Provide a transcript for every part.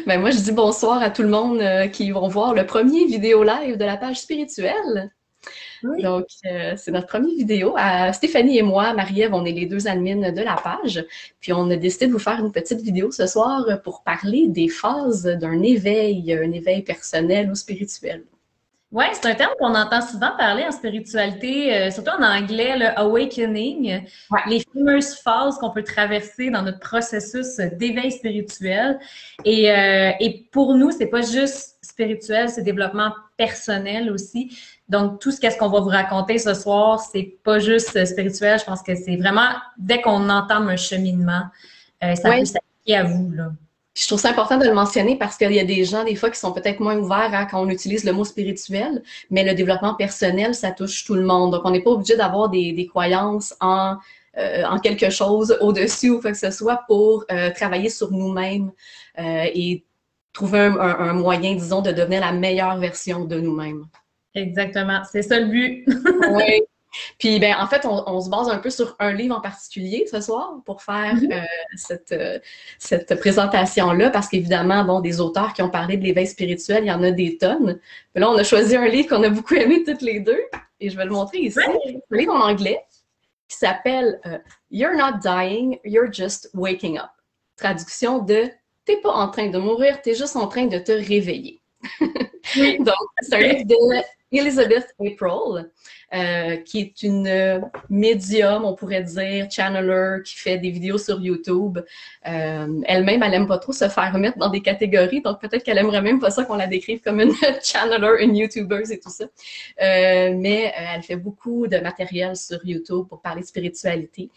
Ben moi, je dis bonsoir à tout le monde qui vont voir le premier vidéo live de la page spirituelle. Oui. Donc, c'est notre première vidéo. Stéphanie et moi, Marie-Ève, on est les deux admins de la page. Puis, on a décidé de vous faire une petite vidéo ce soir pour parler des phases d'un éveil, un éveil personnel ou spirituel. Ouais, c'est un terme qu'on entend souvent parler en spiritualité, surtout en anglais, le awakening, Ouais. les fameuses phases qu'on peut traverser dans notre processus d'éveil spirituel. Et pour nous, c'est pas juste spirituel, c'est développement personnel aussi. Donc, tout qu'est-ce qu'on va vous raconter ce soir, c'est pas juste spirituel. Je pense que c'est vraiment, dès qu'on entame un cheminement, ça peut Ouais. s'appliquer à vous, là. Je trouve ça important de le mentionner parce qu'il y a des gens, des fois, qui sont peut-être moins ouverts quand on utilise le mot spirituel, mais le développement personnel, ça touche tout le monde. Donc, on n'est pas obligé d'avoir des croyances en quelque chose au-dessus ou quoi que ce soit pour travailler sur nous-mêmes et trouver un moyen, disons, de devenir la meilleure version de nous-mêmes. Exactement, c'est ça le but. Oui. Puis, ben, en fait, on se base un peu sur un livre en particulier ce soir pour faire cette présentation-là, parce qu'évidemment, bon, des auteurs qui ont parlé de l'éveil spirituel, il y en a des tonnes. Mais là, on a choisi un livre qu'on a beaucoup aimé toutes les deux, et je vais le montrer ici. Ouais. C'est un livre en anglais qui s'appelle You're not dying, you're just waking up. Traduction de T'es pas en train de mourir, t'es juste en train de te réveiller. Oui. Donc, c'est un livre de Elizabeth April, qui est une médium, on pourrait dire, channeler, qui fait des vidéos sur YouTube. Elle-même, elle aime pas trop se faire mettre dans des catégories, donc peut-être qu'elle aimerait même pas ça qu'on la décrive comme une channeler, une YouTuber et tout ça. Mais elle fait beaucoup de matériel sur YouTube pour parler de spiritualité.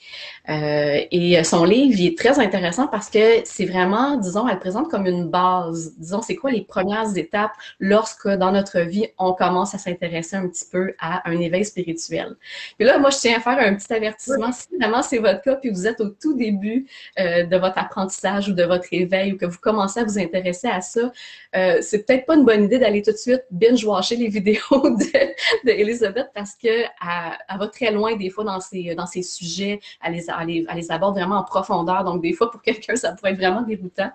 Et son livre, il est très intéressant parce que c'est vraiment, disons, elle présente comme une base. Disons, c'est quoi les premières étapes lorsque, dans notre vie, on commence à s'intéresser un petit peu à un éveil spirituel. Puis là, moi, je tiens à faire un petit avertissement. Si vraiment c'est votre cas, puis vous êtes au tout début de votre apprentissage ou de votre éveil, ou que vous commencez à vous intéresser à ça, c'est peut-être pas une bonne idée d'aller tout de suite binge-watcher les vidéos de Elizabeth parce que elle va très loin des fois dans ses sujets, elle les aborde vraiment en profondeur. Donc, des fois, pour quelqu'un, ça pourrait être vraiment déroutant.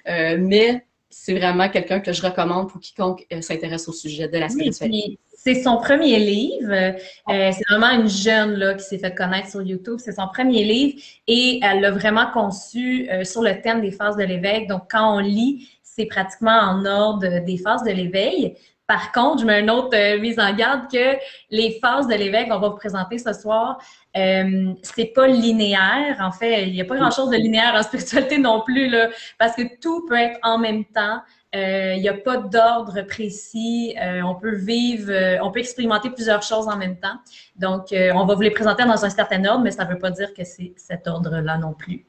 Mais c'est vraiment quelqu'un que je recommande pour quiconque s'intéresse au sujet de la Oui, spiritualité. puis c'est son premier livre. C'est vraiment une jeune là, qui s'est fait connaître sur YouTube. C'est son premier livre et elle l'a vraiment conçu sur le thème des phases de l'éveil. Donc, quand on lit, c'est pratiquement en ordre des phases de l'éveil. Par contre, je mets une autre mise en garde que les phases de l'éveil qu'on va vous présenter ce soir, c'est pas linéaire. En fait, il n'y a pas grand-chose de linéaire en spiritualité non plus, là, parce que tout peut être en même temps. Il n'y a pas d'ordre précis. On peut vivre, on peut expérimenter plusieurs choses en même temps. Donc, on va vous les présenter dans un certain ordre, mais ça ne veut pas dire que c'est cet ordre-là non plus.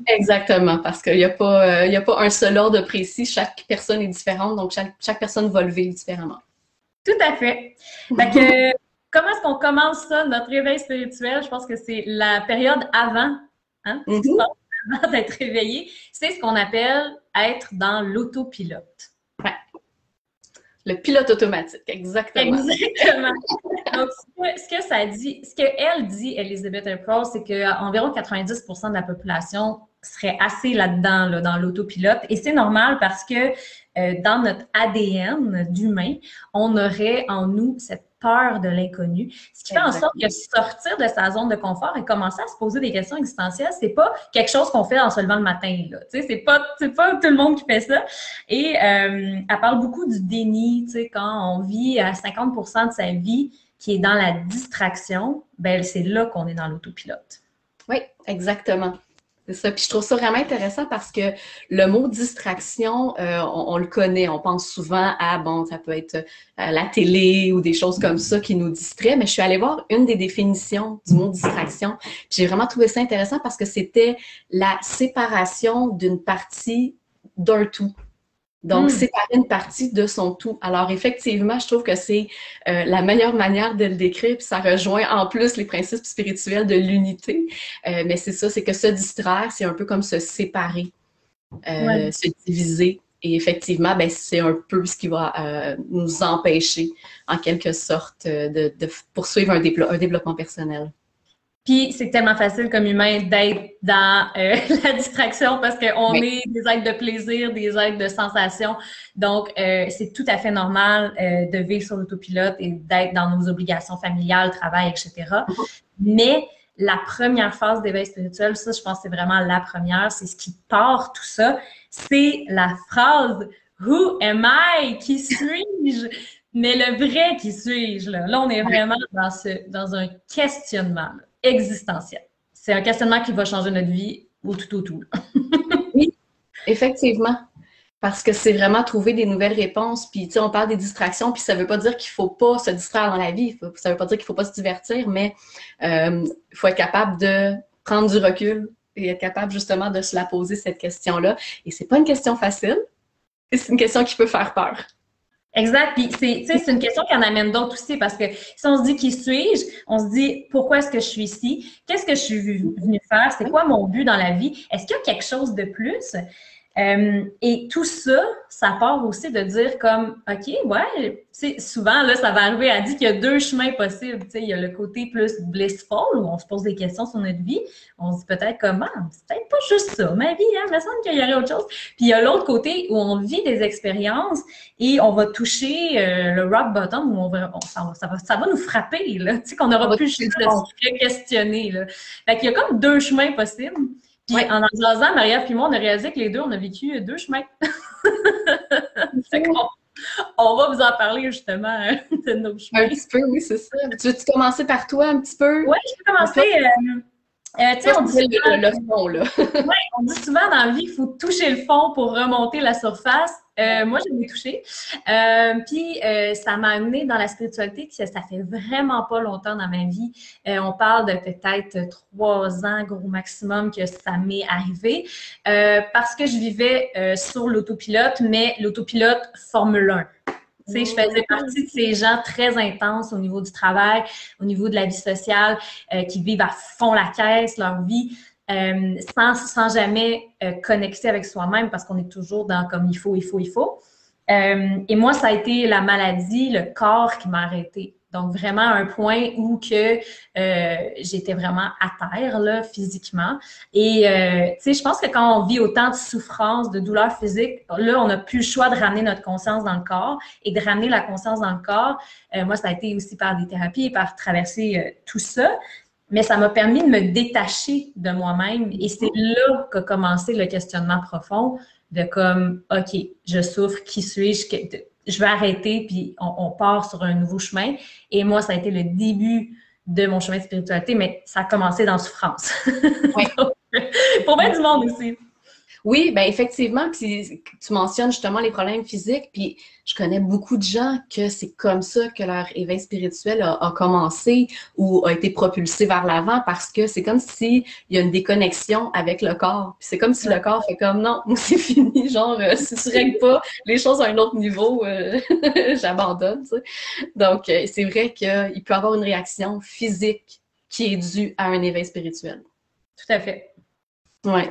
Exactement, parce qu'il n'y a pas un seul ordre précis. Chaque personne est différente, donc chaque personne va le vivre différemment. Tout à fait. Fait que, comment est-ce qu'on commence ça, notre réveil spirituel? Je pense que c'est la période avant, hein, ce qui se passe avant d'être réveillé. C'est ce qu'on appelle être dans l'autopilote. Ouais. Le pilote automatique, exactement. Exactement. Donc, ce que ça dit, ce qu'elle dit, Elizabeth April, c'est qu'environ 90% de la population serait assez là-dedans, là, dans l'autopilote. Et c'est normal parce que dans notre ADN d'humain, on aurait en nous cette peur de l'inconnu. Ce qui fait en sorte que sortir de sa zone de confort et commencer à se poser des questions existentielles, c'est pas quelque chose qu'on fait en se levant le matin, là. Tu sais, c'est pas tout le monde qui fait ça. Et elle parle beaucoup du déni, tu sais, quand on vit à 50% de sa vie qui est dans la distraction, ben c'est là qu'on est dans l'autopilote. Oui, exactement. C'est ça. Puis je trouve ça vraiment intéressant parce que le mot distraction, on le connaît. On pense souvent à, bon, ça peut être la télé ou des choses comme ça qui nous distraient. Mais je suis allée voir une des définitions du mot distraction. J'ai vraiment trouvé ça intéressant parce que c'était la séparation d'une partie d'un tout. Donc, séparer une partie de son tout. Alors, effectivement, je trouve que c'est la meilleure manière de le décrire, puis ça rejoint en plus les principes spirituels de l'unité. Mais c'est ça, c'est que se distraire, c'est un peu comme se séparer, se diviser. Et effectivement, ben, c'est un peu ce qui va nous empêcher, en quelque sorte, de poursuivre un développement personnel. Puis c'est tellement facile comme humain d'être dans la distraction parce qu'on est des êtres de plaisir, des êtres de sensation. Donc, c'est tout à fait normal de vivre sur l'autopilote et d'être dans nos obligations familiales, travail, etc. Mais la première phase d'éveil spirituel, ça, je pense que c'est vraiment la première, c'est ce qui part tout ça, c'est la phrase « Who am I? Qui suis-je? » Mais le vrai qui suis-je, là, on est vraiment dans un questionnement existentiel. C'est un questionnement qui va changer notre vie au tout. Oui, effectivement. Parce que c'est vraiment trouver des nouvelles réponses. Puis, tu sais, on parle des distractions, puis ça veut pas dire qu'il faut pas se distraire dans la vie. Ça veut pas dire qu'il faut pas se divertir, mais il faut être capable de prendre du recul et être capable justement de se la poser, cette question-là. Et c'est pas une question facile, et c'est une question qui peut faire peur. Exact. Puis c'est une question qui en amène d'autres aussi parce que si on se dit qui suis-je, on se dit pourquoi est-ce que je suis ici? Qu'est-ce que je suis venue faire? C'est quoi mon but dans la vie? Est-ce qu'il y a quelque chose de plus? Et tout ça, ça part aussi de dire comme, OK, ouais, souvent, là, ça va arriver à dire qu'il y a deux chemins possibles. Tu sais, il y a le côté plus blissful, où on se pose des questions sur notre vie. On se dit peut-être comment, c'est peut-être pas juste ça, ma vie, hein, il me semble qu'il y aurait autre chose. Puis il y a l'autre côté où on vit des expériences et on va toucher le rock bottom, où ça va nous frapper, là, tu sais, qu'on n'aura plus juste de se questionner, là. Fait qu'il y a comme deux chemins possibles. Puis en jasant, Marie-Ève et moi, on a réalisé que les deux, on a vécu deux chemins. On va vous en parler justement de nos chemins. Un petit peu, oui, c'est ça. Tu veux-tu commencer par toi un petit peu? Oui, je peux commencer. Tu sais, on dit souvent, le fond, là. Oui, on dit souvent dans la vie, il faut toucher le fond pour remonter la surface. Moi, je l'ai touché. Puis, ça m'a amené dans la spiritualité, que ça fait vraiment pas longtemps dans ma vie. On parle de peut-être 3 ans, gros maximum, que ça m'est arrivé. Parce que je vivais sur l'autopilote, mais l'autopilote Formule 1. Tu sais, je faisais partie de ces gens très intenses au niveau du travail, au niveau de la vie sociale, qui vivent à fond la caisse, leur vie, sans jamais connecter avec soi-même parce qu'on est toujours dans comme il faut. Et moi, ça a été la maladie, le corps qui m'a arrêtée. Donc, vraiment un point où que j'étais vraiment à terre, là, physiquement. Et, tu sais, je pense que quand on vit autant de souffrance, de douleurs physiques, là, on n'a plus le choix de ramener notre conscience dans le corps et de ramener la conscience dans le corps. Moi, ça a été aussi par des thérapies, par traverser tout ça. Mais ça m'a permis de me détacher de moi-même. Et c'est là qu'a commencé le questionnement profond de comme, OK, je souffre, qui suis-je? Je vais arrêter, puis on part sur un nouveau chemin. Et moi, ça a été le début de mon chemin de spiritualité, mais ça a commencé dans la souffrance. Oui. Pour bien du monde aussi. Oui, bien effectivement, puis tu mentionnes justement les problèmes physiques, puis je connais beaucoup de gens que c'est comme ça que leur éveil spirituel a commencé ou a été propulsé vers l'avant parce que c'est comme si il y a une déconnexion avec le corps. Puis c'est comme si le corps fait comme non, c'est fini, genre si tu règles pas les choses à un autre niveau, j'abandonne, tu sais. Donc c'est vrai qu'il peut y avoir une réaction physique qui est due à un éveil spirituel. Tout à fait. Ouais.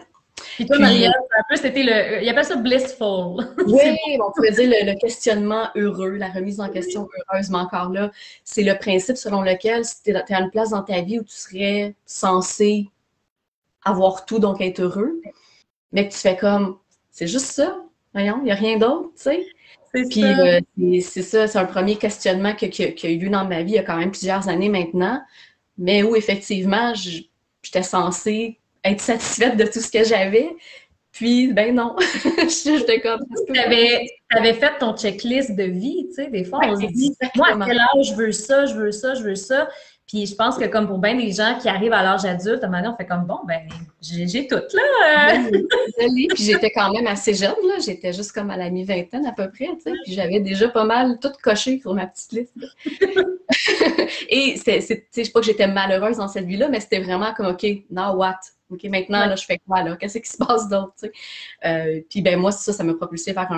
Puis toi, Marie-Ève, un peu, c'était il appelle ça blissful. Oui, on pourrait dire le questionnement heureux, la remise en question heureuse, mais encore là, c'est le principe selon lequel si tu es à une place dans ta vie où tu serais censé avoir tout, donc être heureux, mais que tu fais comme, c'est juste ça, voyons, il n'y a rien d'autre, tu sais. Puis c'est ça, c'est un premier questionnement qui a eu lieu dans ma vie il y a quand même plusieurs années maintenant, mais où effectivement, j'étais censée être satisfaite de tout ce que j'avais. Puis, ben non, j'étais comme... Tu avais fait ton checklist de vie, tu sais, des fois, on se dit, moi, à quel âge je veux ça, je veux ça, je veux ça. Puis je pense que comme pour bien des gens qui arrivent à l'âge adulte, à un moment donné, on fait comme, bon, ben, j'ai tout, là. Puis j'étais quand même assez jeune, là. J'étais juste comme à la mi-vingtaine à peu près, tu sais. Puis j'avais déjà pas mal tout coché sur ma petite liste. Et c'est pas que j'étais malheureuse dans cette vie-là, mais c'était vraiment comme, OK, now what? OK, maintenant, là, je fais quoi, là? Qu'est-ce qui se passe d'autre, tu sais? Puis ben moi, ça m'a propulsé vers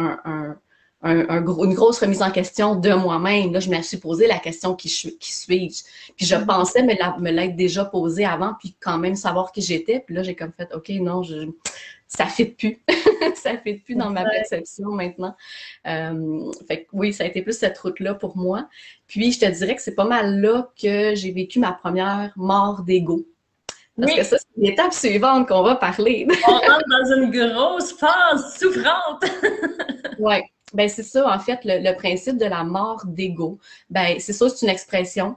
une grosse remise en question de moi-même. Là, je me suis posé la question qui suis-je? Puis je pensais me l'être déjà posée avant, puis quand même savoir qui j'étais. Puis là, j'ai comme fait, OK, non, ça ne fit plus. Ça ne fit plus dans ma perception maintenant. Fait que oui, ça a été plus cette route-là pour moi. Puis je te dirais que c'est pas mal là que j'ai vécu ma première mort d'ego. Parce que Oui, ça, c'est l'étape suivante qu'on va parler. on rentre dans une grosse phase souffrante. Oui, ben c'est ça, en fait, le principe de la mort d'ego. Ben, c'est ça, c'est une expression.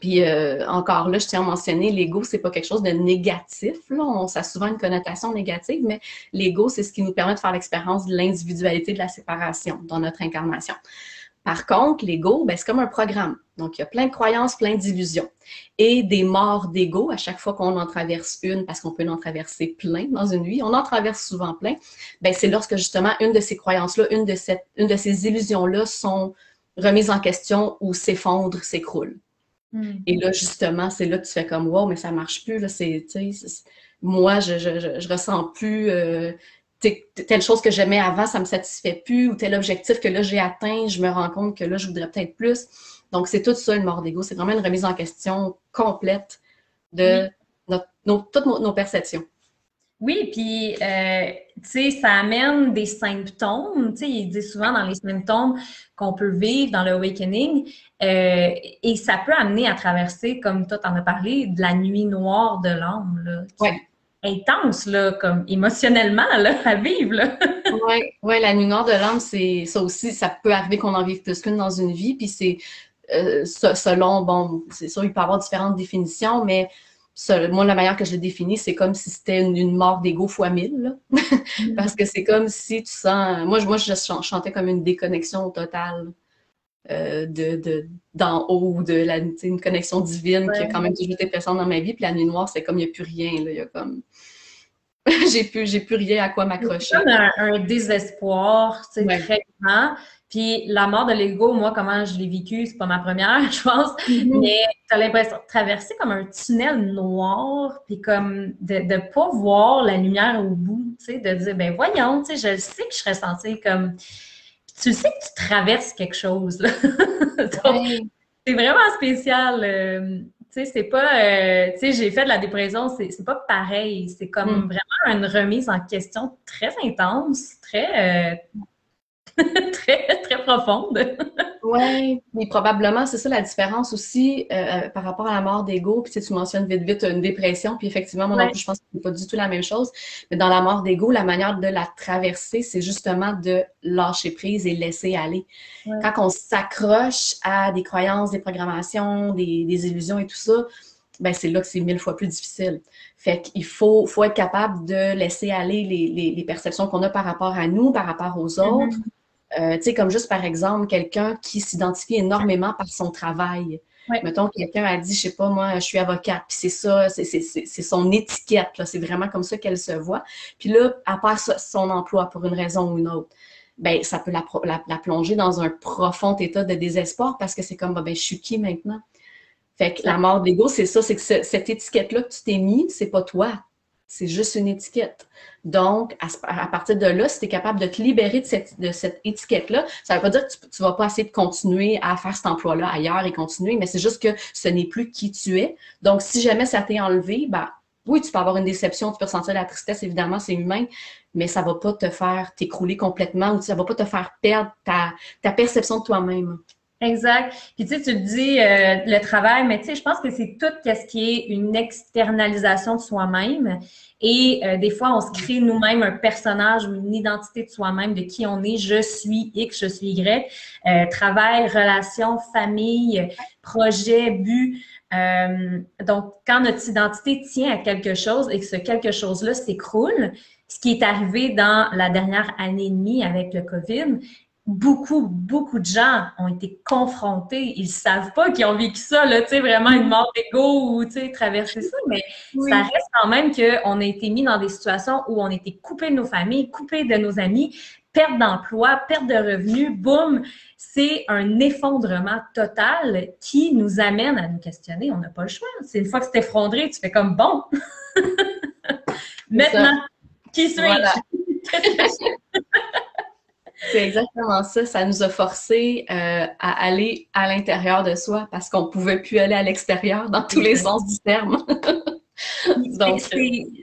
Puis encore là, je tiens à mentionner, l'ego, c'est pas quelque chose de négatif. Là. Ça a souvent une connotation négative, mais l'ego, c'est ce qui nous permet de faire l'expérience de l'individualité de la séparation dans notre incarnation. Par contre, l'ego, ben, c'est comme un programme. Donc, il y a plein de croyances, plein d'illusions. Et des morts d'ego, à chaque fois qu'on en traverse une, parce qu'on peut en traverser plein dans une vie, on en traverse souvent plein, ben, c'est lorsque justement une de ces croyances-là, une de ces illusions-là sont remises en question ou s'effondrent, s'écroulent. Et là, justement, c'est là que tu fais comme wow, mais ça marche plus. Là, moi, je ressens plus telle chose que j'aimais avant, ça me satisfait plus, ou tel objectif que là j'ai atteint, je me rends compte que là, je voudrais peut-être plus. Donc, c'est tout ça, une mort d'ego. C'est vraiment une remise en question complète de Oui. toutes nos perceptions. Oui, puis, tu sais, ça amène des symptômes. Tu sais, il dit souvent dans les symptômes qu'on peut vivre dans le awakening, et ça peut amener à traverser, comme toi, t'en as parlé, de la nuit noire de l'âme, là, Ouais. qui est intense, là, comme émotionnellement, là, à vivre, là. Ouais, ouais, la nuit noire de l'âme, c'est ça aussi, ça peut arriver qu'on en vive plus qu'une dans une vie, puis c'est selon, bon, c'est sûr, il peut y avoir différentes définitions, mais moi, la manière que je le définis, c'est comme si c'était une mort d'ego fois 1000, là. Parce que c'est comme si tu sens. Moi je chantais comme une déconnexion totale d'en haut, une connexion divine qui a quand Ouais. même toujours été présente dans ma vie. Puis la nuit noire, c'est comme il n'y a plus rien. Là. Il y a comme. J'ai plus rien à quoi C'est m'accrocher. comme un désespoir, tu sais, Ouais. très grand. Puis la mort de l'ego, moi, comment je l'ai vécu, c'est pas ma première, je pense, Mhm. mais tu as l'impression de traverser comme un tunnel noir, puis comme de ne pas voir la lumière au bout, tu sais, de dire, ben voyons, tu sais, je sais que je serais sentie comme... Tu sais que tu traverses quelque chose, là. Donc, Ouais. c'est vraiment spécial. Tu sais, c'est pas... tu sais, j'ai fait de la dépression, c'est pas pareil. C'est Mm. comme vraiment une remise en question très intense, très, très, très profonde. Oui, mais probablement, c'est ça la différence aussi par rapport à la mort d'ego. Puis tu mentionnes vite, vite une dépression, puis effectivement, moi non Ouais. plus, je pense que c'est pas du tout la même chose. Mais dans la mort d'ego, la manière de la traverser, c'est justement de lâcher prise et laisser aller. Ouais. Quand on s'accroche à des croyances, des programmations, des illusions et tout ça, ben c'est là que c'est 1000 fois plus difficile. Fait qu'il faut être capable de laisser aller les perceptions qu'on a par rapport à nous, par rapport aux autres. Mhm. Tu sais, comme juste par exemple, quelqu'un qui s'identifie énormément par son travail. Ouais. Mettons, quelqu'un a dit, je sais pas, moi, je suis avocate, puis c'est ça, c'est son étiquette, là, c'est vraiment comme ça qu'elle se voit. Puis là, à part son emploi pour une raison ou une autre, ben ça peut la plonger dans un profond état de désespoir parce que c'est comme, ben, je suis qui maintenant? Fait que la mort de l'ego, c'est ça, c'est que cette étiquette-là que tu t'es mis, c'est pas toi. C'est juste une étiquette. Donc, à partir de là, si tu es capable de te libérer de cette étiquette-là, ça ne veut pas dire que tu ne vas pas essayer de continuer à faire cet emploi-là ailleurs et continuer, mais c'est juste que ce n'est plus qui tu es. Donc, si jamais ça t'est enlevé, ben, oui, tu peux avoir une déception, tu peux ressentir la tristesse, évidemment, c'est humain, mais ça ne va pas te faire t'écrouler complètement ou ça ne va pas te faire perdre ta perception de toi-même. Exact. Puis tu sais, tu le dis, le travail, mais tu sais, je pense que c'est tout ce qui est une externalisation de soi-même. Et des fois, on se crée nous-mêmes un personnage ou une identité de soi-même, de qui on est. Je suis X, je suis Y. Travail, relation, famille, projet, but. Donc, quand notre identité tient à quelque chose et que ce quelque chose-là s'écroule, ce qui est arrivé dans la dernière année et demie avec le COVID, beaucoup de gens ont été confrontés. Ils savent pas qu'ils ont vécu ça, là, tu sais, vraiment une mort d'ego ou, tu sais, traverser ça, mais ça Oui. reste quand même qu'on a été mis dans des situations où on a été coupé de nos familles, coupé de nos amis, perte d'emploi, perte de revenus, boum, c'est un effondrement total qui nous amène à nous questionner. On n'a pas le choix. C'est une fois que c'est effondré, tu fais comme bon. C'est ça. Maintenant, qui Voilà. suis-je? C'est exactement ça. Ça nous a forcé à aller à l'intérieur de soi parce qu'on ne pouvait plus aller à l'extérieur dans tous les sens du terme. Donc,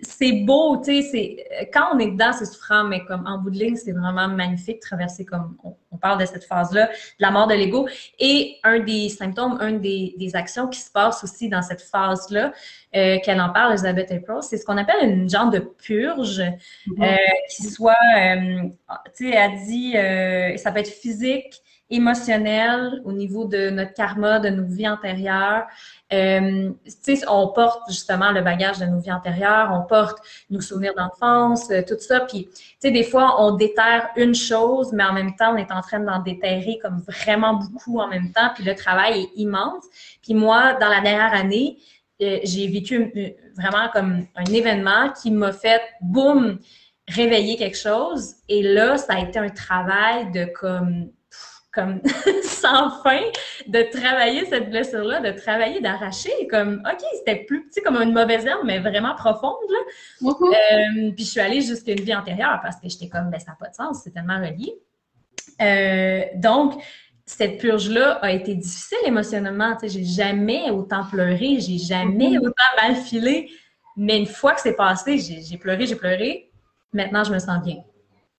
C'est beau, tu sais, quand on est dedans, c'est souffrant, mais comme en bout de ligne, c'est vraiment magnifique de traverser comme on parle de cette phase-là, de la mort de l'ego. Et un des symptômes, des actions qui se passent aussi dans cette phase-là, qu'elle en parle, Elizabeth April, c'est ce qu'on appelle une genre de purge, qui soit, tu sais, elle dit, ça peut être physique, émotionnel, au niveau de notre karma, de nos vies antérieures. Tu sais, on porte justement le bagage de nos vies antérieures, on porte nos souvenirs d'enfance, tout ça. Puis, tu sais, des fois, on déterre une chose, mais en même temps, on est en train d'en déterrer comme vraiment beaucoup en même temps. Puis le travail est immense. Puis moi, dans la dernière année, j'ai vécu vraiment comme un événement qui m'a fait, boum, réveiller quelque chose. Et là, ça a été un travail de comme sans fin, de travailler cette blessure-là, de travailler, d'arracher, comme, OK, c'était plus petit comme une mauvaise herbe, mais vraiment profonde, là. Puis je suis allée jusqu'à une vie antérieure parce que j'étais comme, ben ça n'a pas de sens, c'est tellement relié. Donc, cette purge-là a été difficile émotionnellement, tu sais, j'ai jamais autant pleuré, j'ai jamais autant mal filé, mais une fois que c'est passé, j'ai pleuré, maintenant je me sens bien.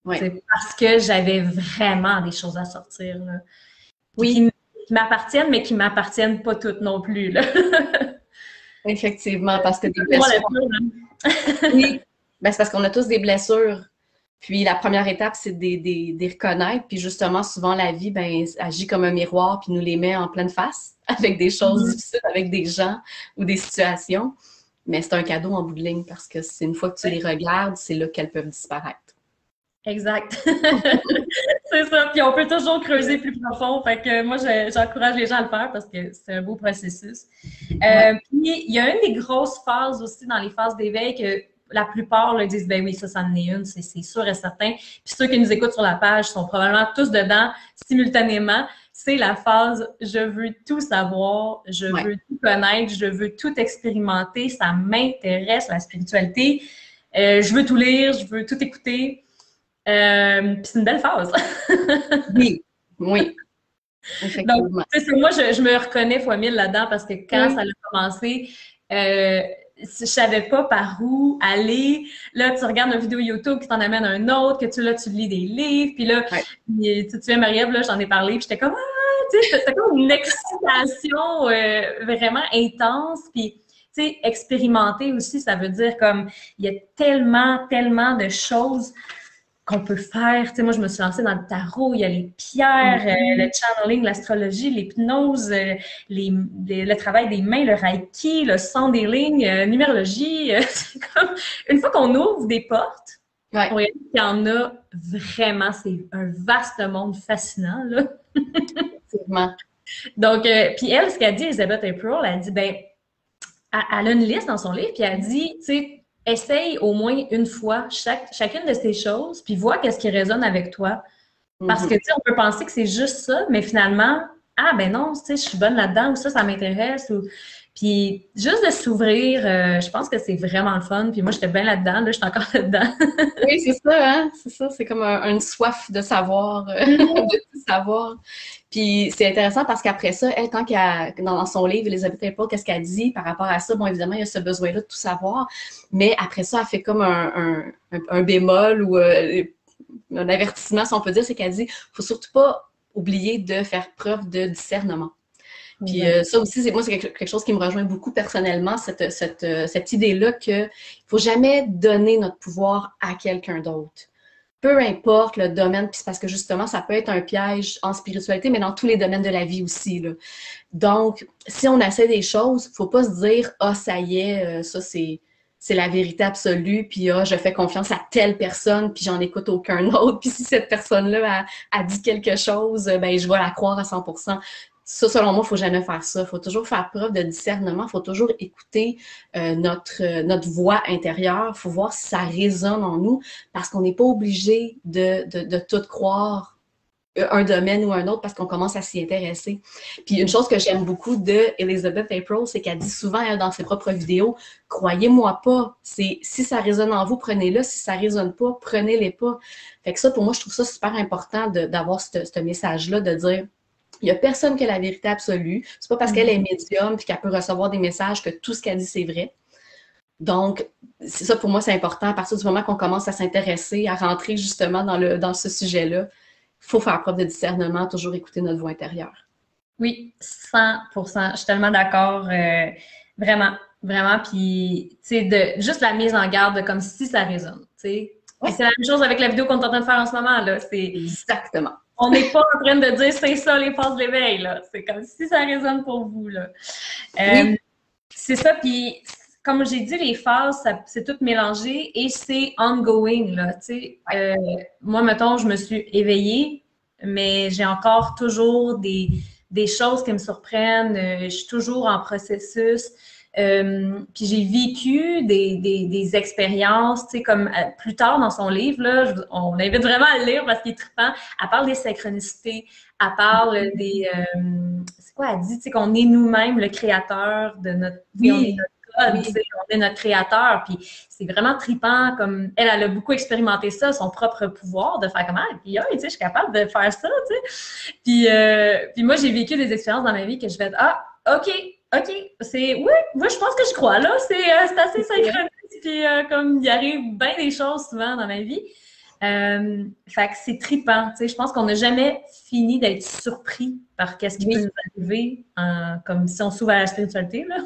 Ouais. C'est parce que j'avais vraiment des choses à sortir, là. Oui. Qui m'appartiennent, mais qui ne m'appartiennent pas toutes non plus, là. Effectivement, parce que des blessures... Oui, ben, c'est parce qu'on a tous des blessures. Puis la première étape, c'est de reconnaître. Puis justement, souvent, la vie ben, agit comme un miroir puis nous les met en pleine face avec des choses difficiles, avec des gens ou des situations. Mais c'est un cadeau en bout de ligne parce que c'est une fois que tu les regardes, c'est là qu'elles peuvent disparaître. Exact. C'est ça. Puis on peut toujours creuser plus profond. Fait que moi, j'encourage les gens à le faire parce que c'est un beau processus. Puis il y a une des grosses phases aussi dans les phases d'éveil que la plupart le disent, ben oui, ça en est une, c'est sûr et certain. Puis ceux qui nous écoutent sur la page sont probablement tous dedans simultanément. C'est la phase « je veux tout savoir, je veux tout connaître, je veux tout expérimenter, ça m'intéresse, la spiritualité, je veux tout lire, je veux tout écouter ». Puis c'est une belle phase. Oui, oui. Effectivement. Donc, moi, je me reconnais fois mille là-dedans parce que quand ça a commencé, je savais pas par où aller. Là, tu regardes une vidéo YouTube qui t'en amène un autre, que tu lis des livres, puis là, tu sais, Marie-Ève, là, j'en ai parlé, puis j'étais comme, tu sais, c'était comme une excitation vraiment intense, puis tu sais, expérimenter aussi, ça veut dire comme, il y a tellement, tellement de choses qu'on peut faire. Tu sais, moi, je me suis lancée dans le tarot, il y a les pierres, le channeling, l'astrologie, l'hypnose, le travail des mains, le reiki, le son des lignes, numérologie. C'est comme, une fois qu'on ouvre des portes, on réalise qu'il y en a vraiment, c'est un vaste monde fascinant, là. Effectivement. Donc, puis elle, ce qu'elle dit, Elizabeth April, elle dit, ben, elle a une liste dans son livre, puis elle dit, tu sais, essaye au moins une fois chacune de ces choses, puis vois qu'est-ce qui résonne avec toi. Parce que, tu sais, on peut penser que c'est juste ça, mais finalement, ah, ben non, tu sais, je suis bonne là-dedans, ou ça m'intéresse, ou... Puis, juste de s'ouvrir, je pense que c'est vraiment le fun. Puis moi, j'étais bien là-dedans, là, je suis encore là-dedans. Oui, c'est ça, hein? C'est ça, c'est comme une soif de savoir, de tout savoir. Puis c'est intéressant parce qu'après ça, elle, tant qu'elle, dans son livre, Elizabeth April, qu'est-ce qu'elle dit par rapport à ça? Bon, évidemment, il y a ce besoin-là de tout savoir, mais après ça, elle fait comme un bémol ou un avertissement, si on peut dire, c'est qu'elle dit, faut surtout pas oublier de faire preuve de discernement. Puis ça aussi, c'est quelque chose qui me rejoint beaucoup personnellement, cette idée-là qu'il ne faut jamais donner notre pouvoir à quelqu'un d'autre. Peu importe le domaine, puis c'est parce que justement, ça peut être un piège en spiritualité, mais dans tous les domaines de la vie aussi, là. Donc, si on essaie des choses, il ne faut pas se dire « Ah, ça y est, ça c'est la vérité absolue, puis ah, je fais confiance à telle personne, puis j'en écoute aucun autre, puis si cette personne-là a dit quelque chose, ben je vais la croire à 100%. » Ça, selon moi, il ne faut jamais faire ça. Il faut toujours faire preuve de discernement. Il faut toujours écouter notre voix intérieure. Il faut voir si ça résonne en nous parce qu'on n'est pas obligé de tout croire un domaine ou un autre parce qu'on commence à s'y intéresser. Puis une chose que j'aime beaucoup de Elizabeth April, c'est qu'elle dit souvent, elle, dans ses propres vidéos, « Croyez-moi pas. Si ça résonne en vous, prenez-le. Si ça résonne pas, prenez-les pas. » Fait que ça, pour moi, je trouve ça super important d'avoir ce message-là, de dire il n'y a personne qui a la vérité absolue. C'est pas parce qu'elle est médium et qu'elle peut recevoir des messages que tout ce qu'elle dit, c'est vrai. Donc, c'est ça, pour moi, c'est important. À partir du moment qu'on commence à s'intéresser, à rentrer justement dans ce sujet-là, faut faire preuve de discernement, toujours écouter notre voix intérieure. Oui, 100%. Je suis tellement d'accord. Vraiment, vraiment. Puis, tu sais, juste la mise en garde, comme si ça résonne, tu sais. Ouais. Puis c'est la même chose avec la vidéo qu'on est en train de faire en ce moment, là. Exactement. On n'est pas en train de dire c'est ça les phases d'éveil, là. C'est comme si ça résonne pour vous, là. Oui. C'est ça, puis comme j'ai dit, les phases, c'est tout mélangé et c'est ongoing, là, tu sais. Moi, mettons, je me suis éveillée, mais j'ai encore toujours des choses qui me surprennent. Je suis toujours en processus. Puis j'ai vécu des expériences, tu sais, comme plus tard dans son livre, là, on invite vraiment à le lire parce qu'il est trippant. Elle parle des synchronicités, elle parle des... c'est quoi elle dit? Tu sais, qu'on est nous-mêmes le créateur de notre... Oui. On est notre code, tu sais, on est notre créateur. Puis c'est vraiment trippant, comme... Elle a beaucoup expérimenté ça, son propre pouvoir, de faire comme, ah, puis tu sais, je suis capable de faire ça, tu sais. Puis moi, j'ai vécu des expériences dans ma vie que je fais, ah, OK, oui, je pense que je crois, là, c'est assez synchronisé, puis comme il arrive bien des choses souvent dans ma vie. Fait que c'est trippant, tu sais, je pense qu'on n'a jamais fini d'être surpris par qu'est-ce qui peut nous arriver, comme si on s'ouvre à la spiritualité, là.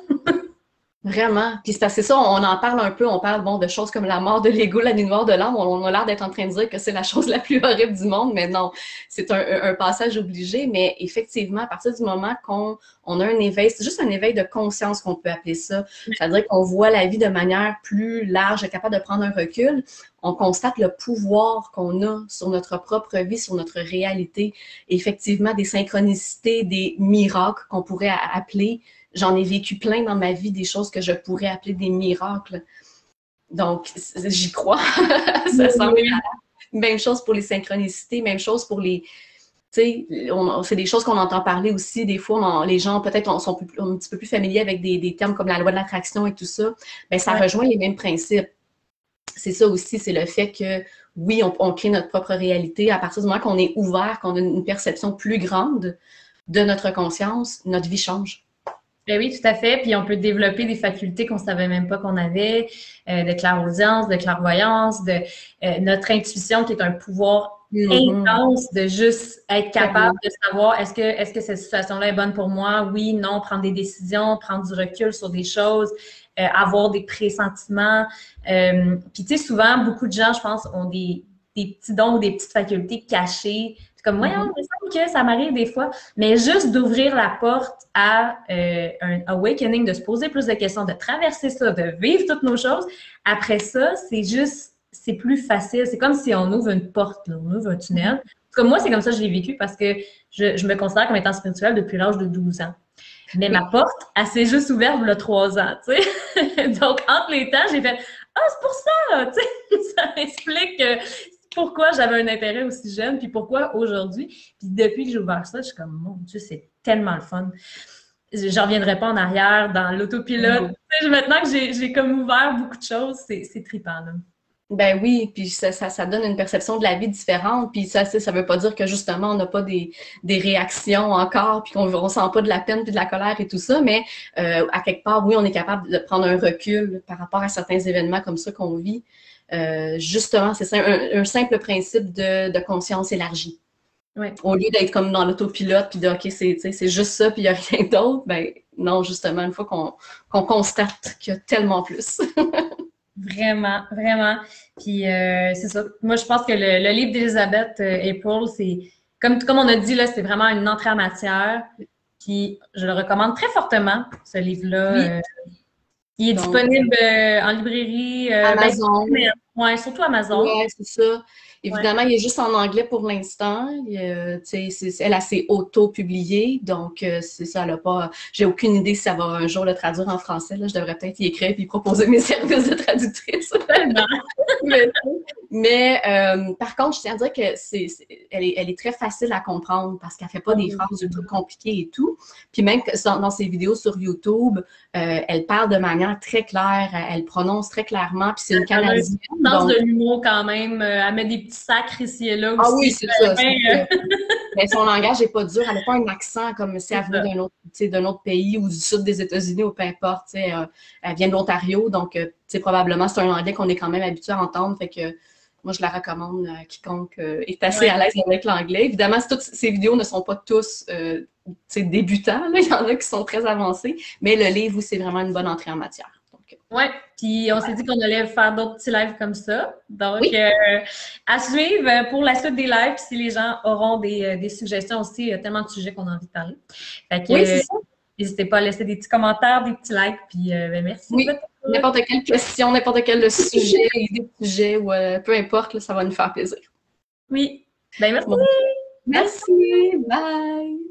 Vraiment. Puis c'est ça, on en parle un peu, on parle bon de choses comme la mort de l'ego, la nuit noire de l'âme. On a l'air d'être en train de dire que c'est la chose la plus horrible du monde, mais non, c'est un passage obligé. Mais effectivement, à partir du moment qu'on a un éveil, c'est juste un éveil de conscience qu'on peut appeler ça. C'est-à-dire qu'on voit la vie de manière plus large, capable de prendre un recul. On constate le pouvoir qu'on a sur notre propre vie, sur notre réalité. Et effectivement, des synchronicités, des miracles qu'on pourrait appeler. J'en ai vécu plein dans ma vie, des choses que je pourrais appeler des miracles. Donc, j'y crois. Ça semble même chose pour les synchronicités, même chose pour les... Tu sais, c'est des choses qu'on entend parler aussi. Des fois, les gens, peut-être, sont un petit peu plus familiers avec des termes comme la loi de l'attraction et tout ça. Bien, ça rejoint les mêmes principes. C'est ça aussi, c'est le fait que, oui, on crée notre propre réalité. À partir du moment qu'on est ouvert, qu'on a une perception plus grande de notre conscience, notre vie change. Ben oui, tout à fait. Puis on peut développer des facultés qu'on savait même pas qu'on avait, de clairaudience, de clairvoyance, de notre intuition qui est un pouvoir intense de juste être capable de savoir est-ce que cette situation-là est bonne pour moi? Oui, non, prendre des décisions, prendre du recul sur des choses, avoir des pressentiments. Puis tu sais, souvent, beaucoup de gens, je pense, ont des petits dons ou des petites facultés cachées. Comme, moi, il me semble que ça m'arrive des fois, mais juste d'ouvrir la porte à un awakening, de se poser plus de questions, de traverser ça, de vivre toutes nos choses. Après ça, c'est plus facile. C'est comme si on ouvre une porte, là, on ouvre un tunnel. En tout cas, moi, c'est comme ça que je l'ai vécu parce que je me considère comme étant spirituelle depuis l'âge de 12 ans. Mais ma porte, elle s'est juste ouverte il y a 3 ans, tu sais. Donc, entre les temps, j'ai fait « Ah, c'est pour ça! » Tu sais, ça explique pourquoi j'avais un intérêt aussi jeune, puis pourquoi aujourd'hui. Puis depuis que j'ai ouvert ça, je suis comme, mon Dieu, c'est tellement le fun. Je reviendrai pas en arrière dans l'autopilote. Maintenant que j'ai comme ouvert beaucoup de choses, c'est trippant, là. Ben oui, puis ça donne une perception de la vie différente, puis ça veut pas dire que justement on n'a pas des réactions encore, puis qu'on sent pas de la peine puis de la colère et tout ça, mais à quelque part, oui, on est capable de prendre un recul par rapport à certains événements comme ça qu'on vit. Justement, c'est ça, un simple principe de conscience élargie. Ouais. Au lieu d'être comme dans l'autopilote, puis de OK, c'est juste ça, puis il n'y a rien d'autre, ben non, justement, une fois qu'on constate qu'il y a tellement plus. Vraiment, vraiment. Puis c'est ça. Moi, je pense que le livre d'Elizabeth April, c'est comme on a dit, là, c'est vraiment une entrée en matière. Puis je le recommande très fortement, ce livre-là. Oui. Il est disponible en librairie. Amazon. Oui, surtout Amazon. Oui, c'est ça. Évidemment, il est juste en anglais pour l'instant. Elle s'est auto-publiée, donc c'est ça, elle a pas. J'ai aucune idée si ça va un jour le traduire en français. Là. Je devrais peut-être y écrire et proposer mes services de traductrice. mais par contre, je tiens à dire que elle est très facile à comprendre parce qu'elle fait pas des phrases ultra compliquées et tout. Puis même dans ses vidéos sur YouTube, elle parle de manière très claire, elle prononce très clairement, puis c'est une canadienne. Sens de l'humour quand même, elle met des petits sacres ici et là aussi. Ah oui, c'est ça. Mais son langage n'est pas dur, elle n'a pas un accent comme si elle venait d'un autre pays ou du sud des États-Unis ou peu importe. Elle vient de l'Ontario, donc probablement c'est un anglais qu'on est quand même habitué à entendre, fait que moi, je la recommande à quiconque est assez à l'aise avec l'anglais. Évidemment, toutes ces vidéos ne sont pas tous débutants. Là. Il y en a qui sont très avancés, mais le livre, c'est vraiment une bonne entrée en matière. Oui, puis on s'est dit qu'on allait faire d'autres petits lives comme ça. Donc, à suivre pour la suite des lives. Si les gens auront des suggestions aussi, il y a tellement de sujets qu'on a envie de parler. Fait que, oui, c'est ça. N'hésitez pas à laisser des petits commentaires, des petits likes, puis merci. Oui, n'importe quelle question, n'importe quel sujet, idée de sujet, ou peu importe, là, ça va nous faire plaisir. Oui, ben merci. Bon. Merci, bye.